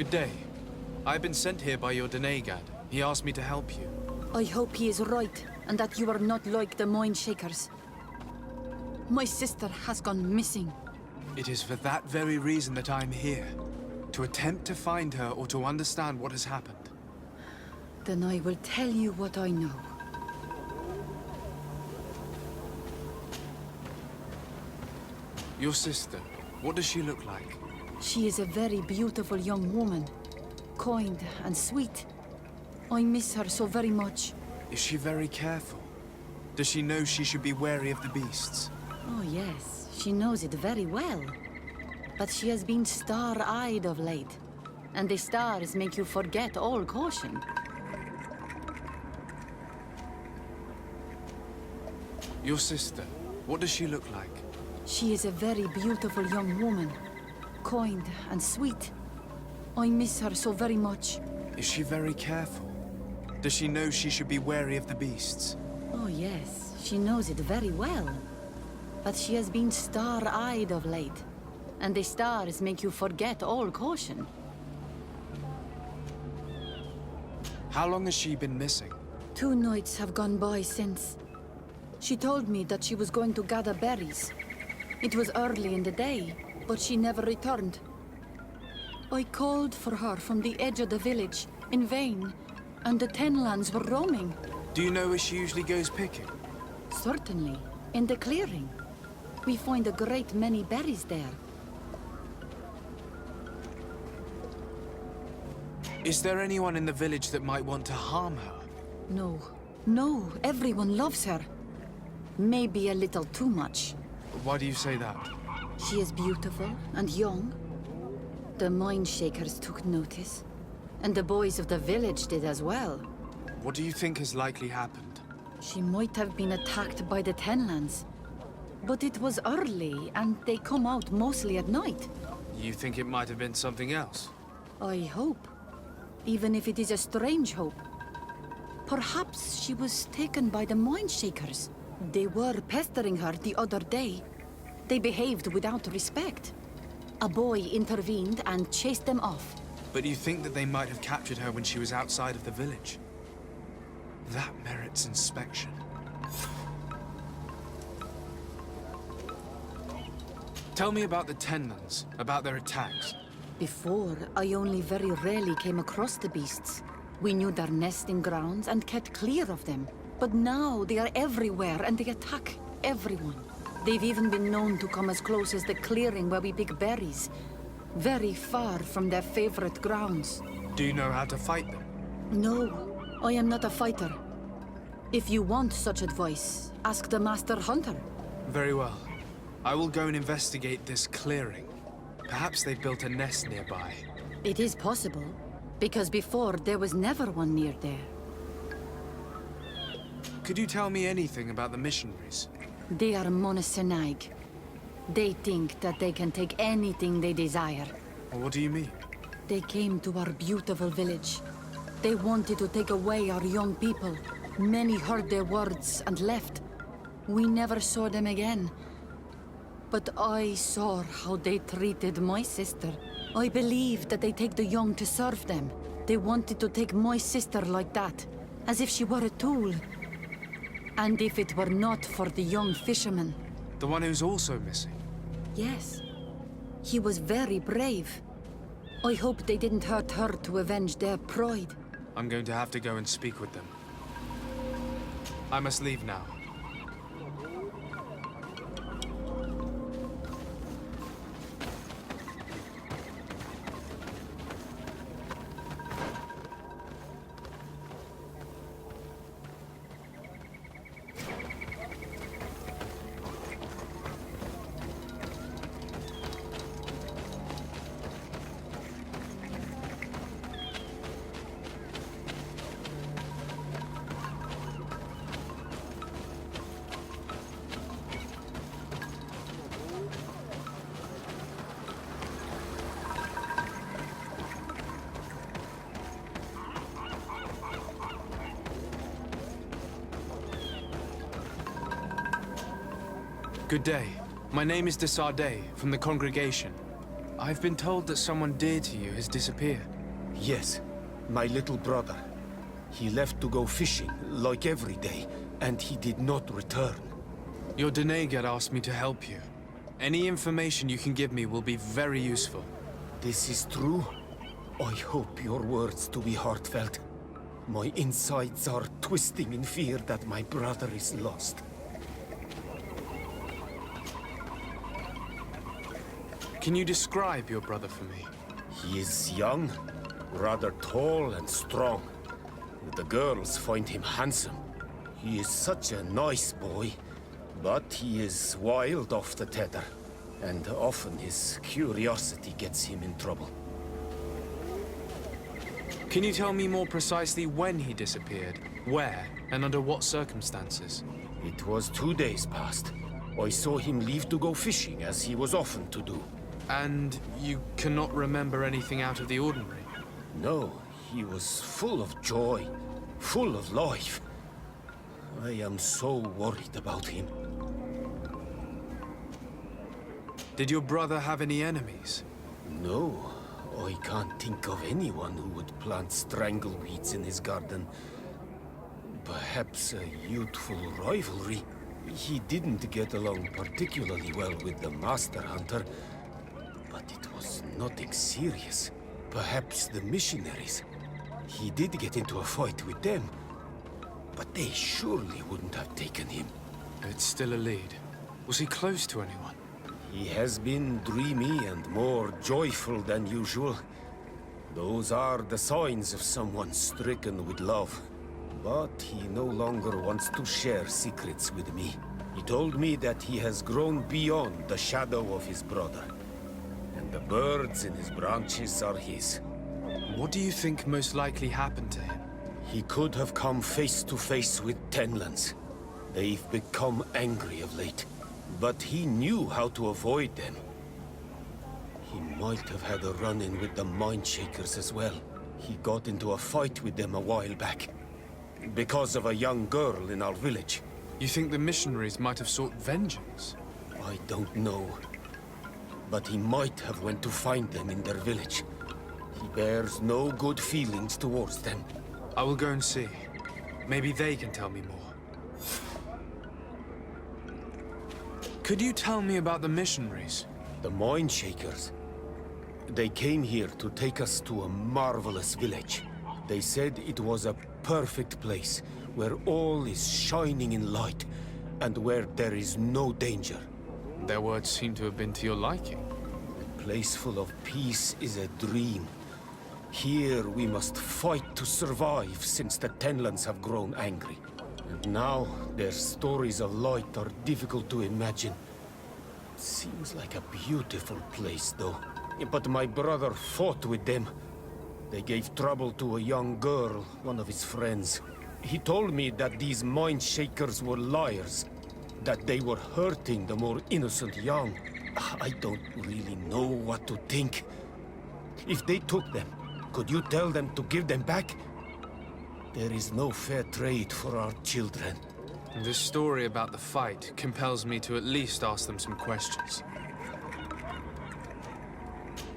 Good day. I've been sent here by your Denegad. He asked me to help you. I hope he is right, and that you are not like the Mind Shakers. My sister has gone missing. It is for that very reason that I'm here. To attempt to find her or to understand what has happened. Then I will tell you what I know. Your sister, what does she look like? She is a very beautiful young woman. Kind and sweet. I miss her so very much. Is she very careful? Does she know she should be wary of the beasts? Oh yes, she knows it very well. But she has been star-eyed of late. And the stars make you forget all caution. Your sister, what does she look like? She is a very beautiful young woman. Kind and sweet. I miss her so very much. Is she very careful? Does she know she should be wary of the beasts? Oh yes, she knows it very well. But she has been star-eyed of late. And the stars make you forget all caution. How long has she been missing? 2 nights have gone by since. She told me that she was going to gather berries. It was early in the day, but she never returned. I called for her from the edge of the village, in vain, and the Tenlands were roaming. Do you know where she usually goes picking? Certainly, in the clearing. We find a great many berries there. Is there anyone in the village that might want to harm her? No, everyone loves her. Maybe a little too much. Why do you say that? She is beautiful and young. The Mind Shakers took notice. And the boys of the village did as well. What do you think has likely happened? She might have been attacked by the Tenlands. But it was early, and they come out mostly at night. You think it might have been something else? I hope. Even if it is a strange hope. Perhaps she was taken by the Mind Shakers. They were pestering her the other day. They behaved without respect. A boy intervened and chased them off. But you think that they might have captured her when she was outside of the village? That merits inspection. Tell me about the Tenlands, about their attacks. Before, I only very rarely came across the beasts. We knew their nesting grounds and kept clear of them. But now they are everywhere and they attack everyone. They've even been known to come as close as the clearing where we pick berries. Very far from their favorite grounds. Do you know how to fight them? No, I am not a fighter. If you want such advice, ask the Master Hunter. Very well. I will go and investigate this clearing. Perhaps they've built a nest nearby. It is possible, because before there was never one near there. Could you tell me anything about the missionaries? They are monosynaig. They think that they can take anything they desire. Well, what do you mean? They came to our beautiful village. They wanted to take away our young people. Many heard their words and left. We never saw them again. But I saw how they treated my sister. I believe that they take the young to serve them. They wanted to take my sister like that, as if she were a tool. And if it were not for the young fisherman. The one who's also missing? Yes. He was very brave. I hope they didn't hurt her to avenge their pride. I'm going to have to go and speak with them. I must leave now. Good day. My name is de Sardet, from the congregation. I've been told that someone dear to you has disappeared. Yes, my little brother. He left to go fishing, like every day, and he did not return. Your Denegar asked me to help you. Any information you can give me will be very useful. This is true? I hope your words to be heartfelt. My insides are twisting in fear that my brother is lost. Can you describe your brother for me? He is young, rather tall and strong. The girls find him handsome. He is such a nice boy, but he is wild off the tether, and often his curiosity gets him in trouble. Can you tell me more precisely when he disappeared, where, and under what circumstances? It was 2 days past. I saw him leave to go fishing, as he was often to do. And you cannot remember anything out of the ordinary? No, he was full of joy, full of life. I am so worried about him. Did your brother have any enemies? No, I can't think of anyone who would plant strangleweeds in his garden. Perhaps a youthful rivalry. He didn't get along particularly well with the Master Hunter, but it was nothing serious. Perhaps the missionaries. He did get into a fight with them, but they surely wouldn't have taken him. It's still a lead. Was he close to anyone? He has been dreamy and more joyful than usual. Those are the signs of someone stricken with love. But he no longer wants to share secrets with me. He told me that he has grown beyond the shadow of his brother. And the birds in his branches are his. What do you think most likely happened to him? He could have come face to face with Tenlands. They've become angry of late. But he knew how to avoid them. He might have had a run-in with the Mindshakers as well. He got into a fight with them a while back. Because of a young girl in our village. You think the missionaries might have sought vengeance? I don't know. But he might have went to find them in their village. He bears no good feelings towards them. I will go and see. Maybe they can tell me more. Could you tell me about the missionaries? The Mindshakers. They came here to take us to a marvelous village. They said it was a perfect place, where all is shining in light, and where there is no danger. Their words seem to have been to your liking. A place full of peace is a dream. Here we must fight to survive, since the Tenlands have grown angry. And now, their stories of light are difficult to imagine. It seems like a beautiful place, though. But my brother fought with them. They gave trouble to a young girl, one of his friends. He told me that these Mindshakers were liars, that they were hurting the more innocent young. I don't really know what to think. If they took them, could you tell them to give them back? There is no fair trade for our children. This story about the fight compels me to at least ask them some questions.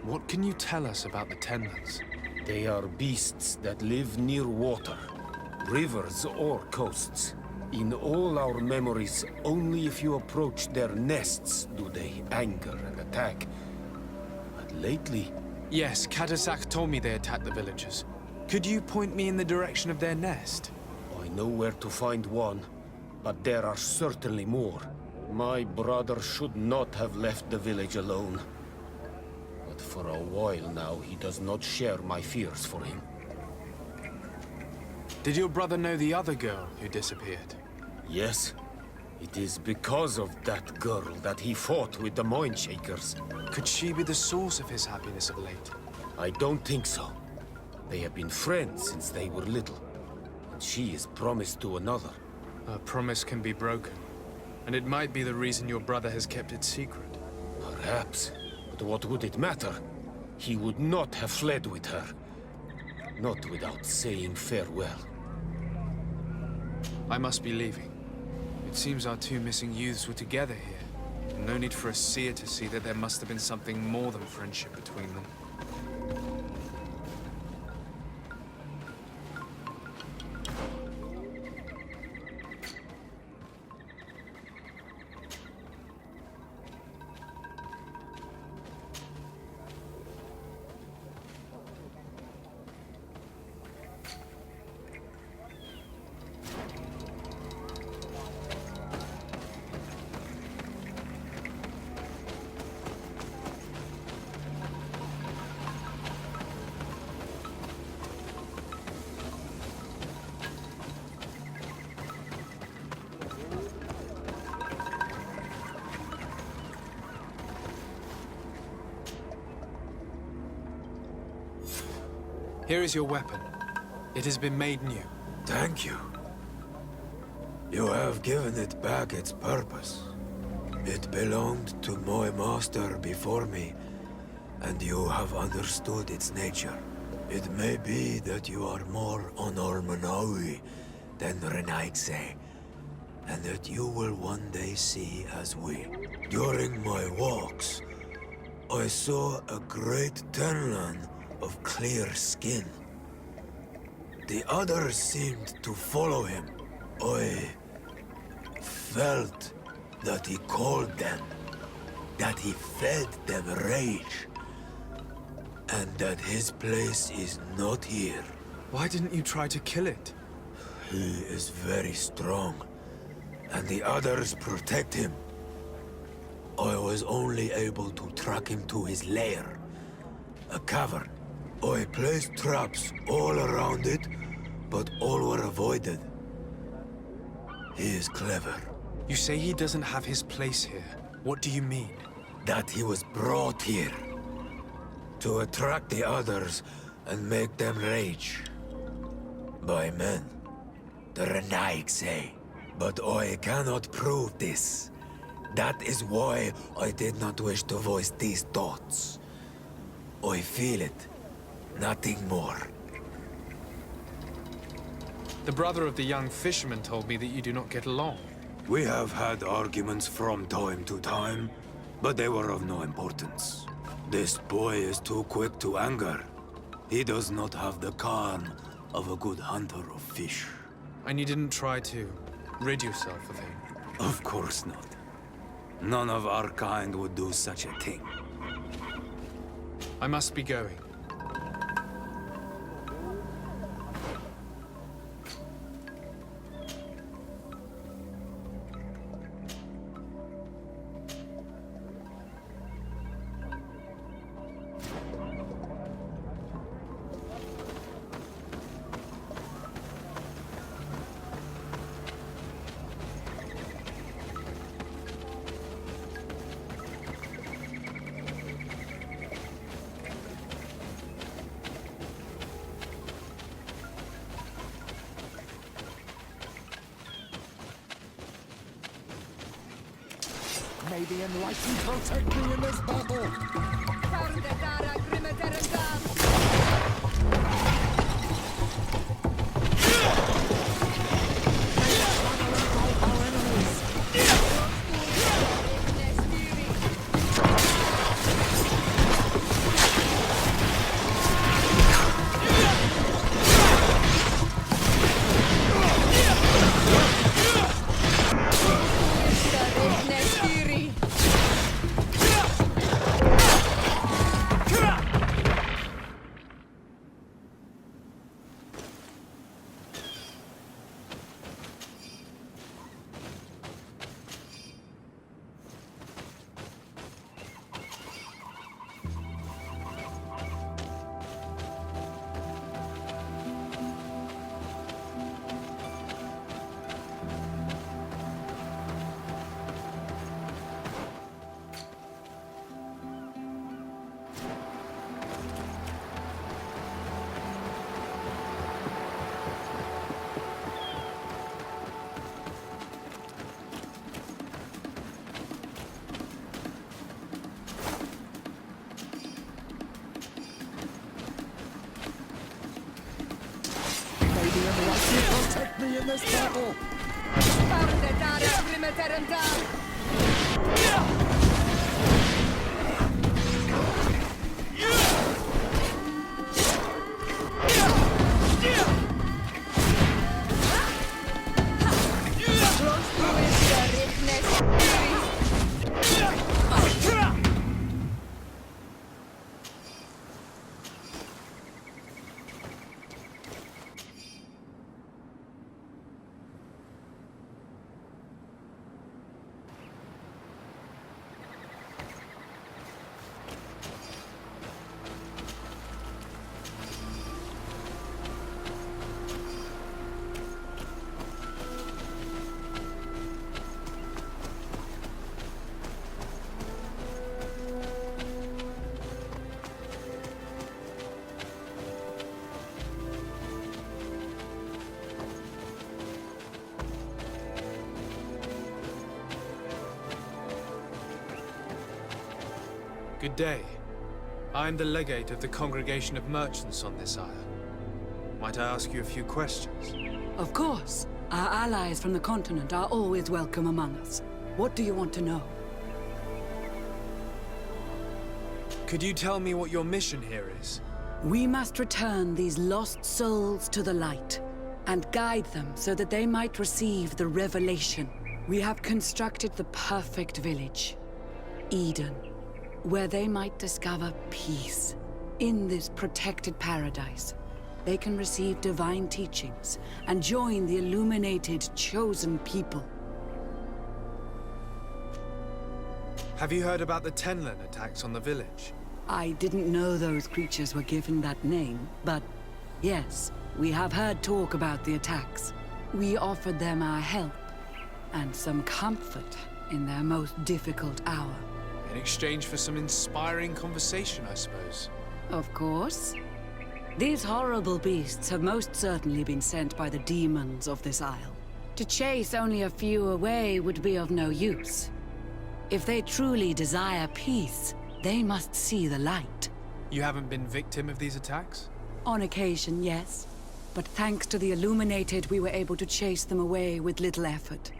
What can you tell us about the Tenlands? They are beasts that live near water, rivers or coasts. In all our memories, only if you approach their nests do they anger and attack. But lately... Yes, Katasak told me they attacked the villagers. Could you point me in the direction of their nest? I know where to find one, but there are certainly more. My brother should not have left the village alone. But for a while now, he does not share my fears for him. Did your brother know the other girl who disappeared? Yes. It is because of that girl that he fought with the Mindshakers. Could she be the source of his happiness of late? I don't think so. They have been friends since they were little. And she is promised to another. A promise can be broken. And it might be the reason your brother has kept it secret. Perhaps. But what would it matter? He would not have fled with her. Not without saying farewell. I must be leaving. It seems our two missing youths were together here. No need for a seer to see that there must have been something more than friendship between them. Here is your weapon. It has been made new. Thank you. You have given it back its purpose. It belonged to my master before me, and you have understood its nature. It may be that you are more on Armanaui than Renaigse, and that you will one day see as we. During my walks, I saw a great Tenlan of clear skin. The others seemed to follow him. I felt that he called them, that he fed them rage, and that his place is not here. Why didn't you try to kill it? He is very strong, and the others protect him. I was only able to track him to his lair, a cavern. I placed traps all around it, but all were avoided. He is clever. You say he doesn't have his place here. What do you mean? That he was brought here to attract the others and make them rage. By men, the Renaig say. But I cannot prove this. That is why I did not wish to voice these thoughts. I feel it. Nothing more. The brother of the young fisherman told me that you do not get along. We have had arguments from time to time, but they were of no importance. This boy is too quick to anger. He does not have the calm of a good hunter of fish. And you didn't try to rid yourself of him? Of course not. None of our kind would do such a thing. I must be going. May the enlightened protect me in this battle! Protect me in this battle! Good day. I'm the legate of the Congregation of Merchants on this isle. Might I ask you a few questions? Of course. Our allies from the continent are always welcome among us. What do you want to know? Could you tell me what your mission here is? We must return these lost souls to the light, and guide them so that they might receive the revelation. We have constructed the perfect village, Eden, where they might discover peace. In this protected paradise, they can receive divine teachings and join the illuminated, chosen people. Have you heard about the Tenlin attacks on the village? I didn't know those creatures were given that name, but yes, we have heard talk about the attacks. We offered them our help and some comfort in their most difficult hour. In exchange for some inspiring conversation, I suppose. Of course. These horrible beasts have most certainly been sent by the demons of this isle. To chase only a few away would be of no use. If they truly desire peace, they must see the light. You haven't been victim of these attacks? On occasion, yes. But thanks to the Illuminated, we were able to chase them away with little effort.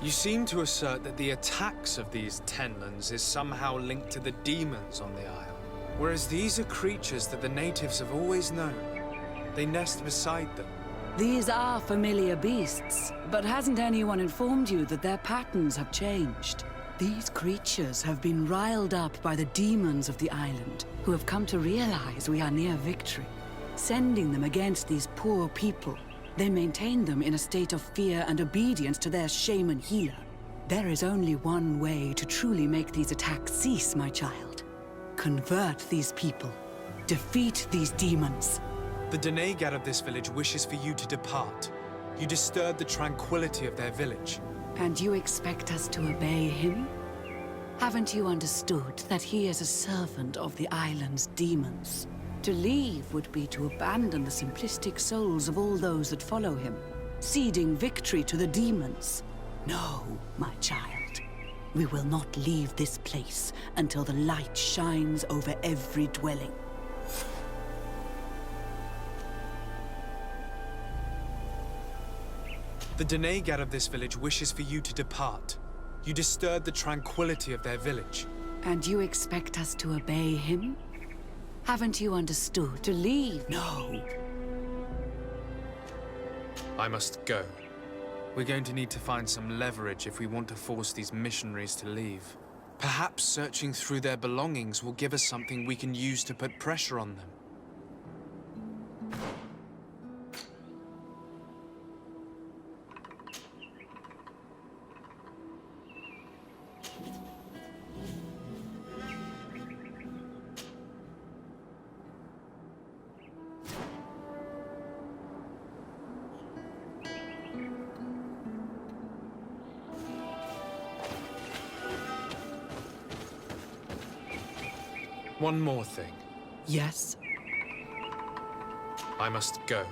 You seem to assert that the attacks of these Tenlins is somehow linked to the demons on the isle. Whereas these are creatures that the natives have always known. They nest beside them. These are familiar beasts, but hasn't anyone informed you that their patterns have changed? These creatures have been riled up by the demons of the island, who have come to realize we are near victory. Sending them against these poor people, they maintain them in a state of fear and obedience to their shaman healer. There is only one way to truly make these attacks cease, my child. Convert these people. Defeat these demons. The Denegad of this village wishes for you to depart. You disturb the tranquility of their village. And you expect us to obey him? Haven't you understood that he is a servant of the island's demons? To leave would be to abandon the simplistic souls of all those that follow him, ceding victory to the demons. No, my child. We will not leave this place until the light shines over every dwelling. The Denegad of this village wishes for you to depart. You disturb the tranquility of their village. And you expect us to obey him? Haven't you understood? To leave? No. I must go. We're going to need to find some leverage if we want to force these missionaries to leave. Perhaps searching through their belongings will give us something we can use to put pressure on them. One more thing. Yes? I must go.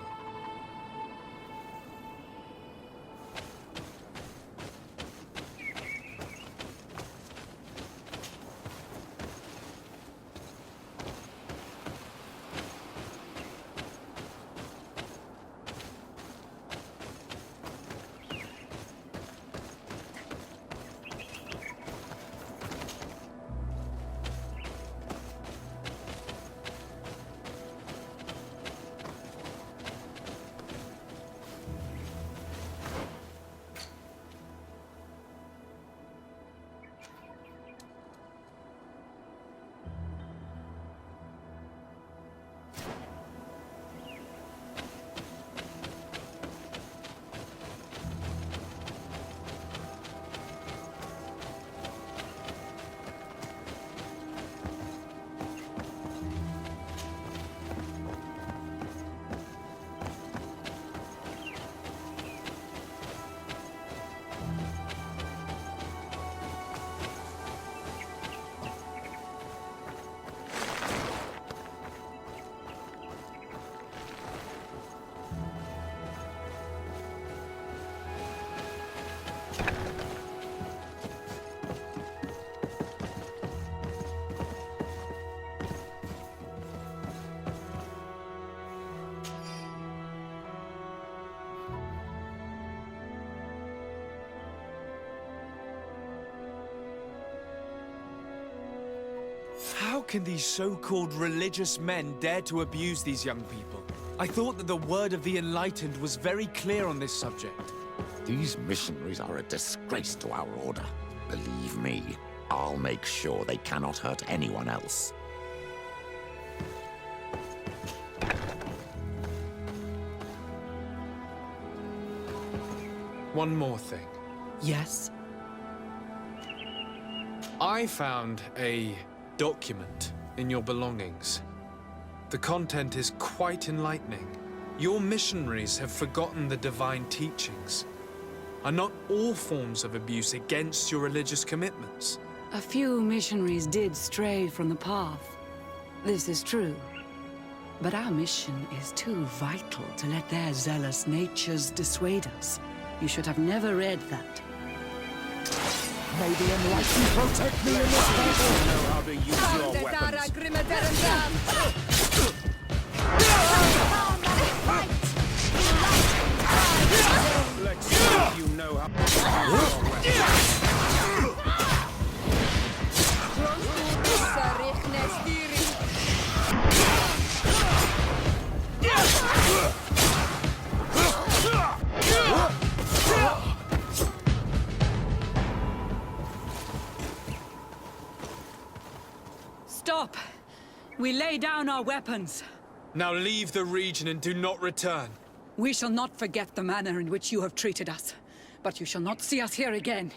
can these so-called religious men dare to abuse these young people? I thought that the word of the enlightened was very clear on this subject. These missionaries are a disgrace to our order. Believe me, I'll make sure they cannot hurt anyone else. One more thing. Yes? I found a document in your belongings. The content is quite enlightening. Your missionaries have forgotten the divine teachings. Are not all forms of abuse against your religious commitments? A few missionaries did stray from the path. This is true. But our mission is too vital to let their zealous natures dissuade us. You should have never read that. May the enlightened protect me in this battle! You know how to use your weapons. Let's see if you know how to use your weapons. Stop! We lay down our weapons. Now leave the region and do not return. We shall not forget the manner in which you have treated us, but you shall not see us here again.